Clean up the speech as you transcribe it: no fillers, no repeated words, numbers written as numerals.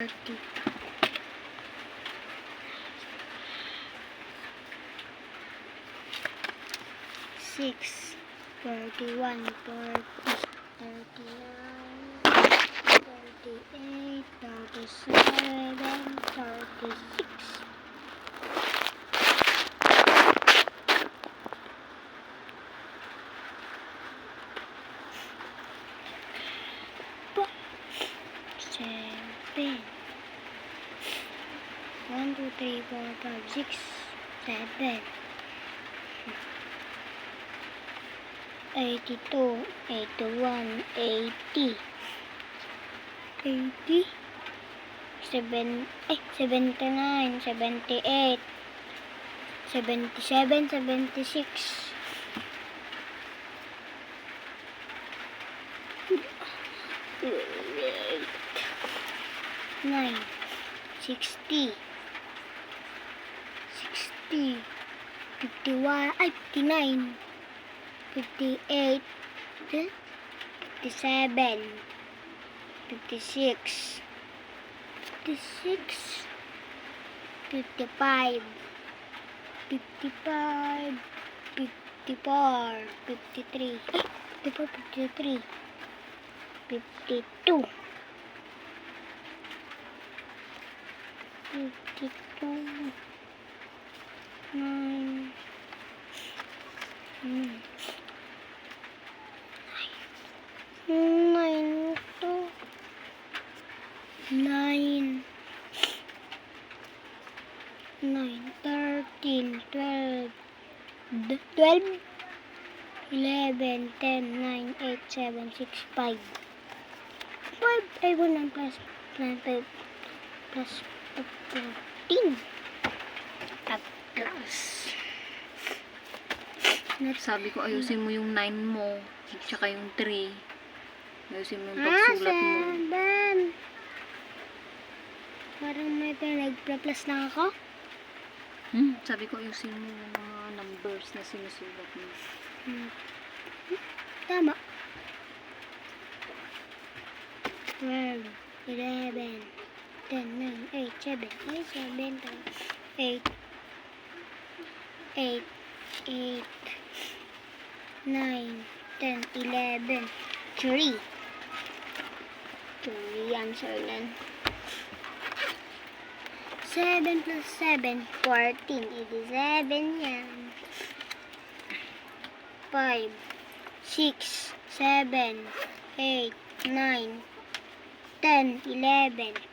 30. 6, 41, 40, 39, 38, 37, 36. Seven. 1, 2, 3, 4, 5, 6, 7. 82, 81, 80. 80. 79, 78. 77, 76. 9, 60. 60. 51, 59. 58, 57, 56, 56, 55, 55, 54, 53, 54, 53, 52, 52, 9, 9 to 9, 9, 13, 12, 12, 11, 10, 9, 8, 7, 6, 5. 5, ay 1 plus 9, 5 plus 14. Tapos, sabi ko ayusin mo yung 9 mo, tsaka yung 3. Ayusin mo yung pagsulat mo. 7. Parang may pinag-plus lang ako. Sabi ko ayusin mo yung mga numbers na sinusulat mo. Tama. 12, 11, 10, 9, 8, 7, 8, 8, 8, 9, 10, 11, 3. 3 answer lang. 7 plus 7, 14. 87 yan. 5, 6, 7, 8, 9, 10, 11,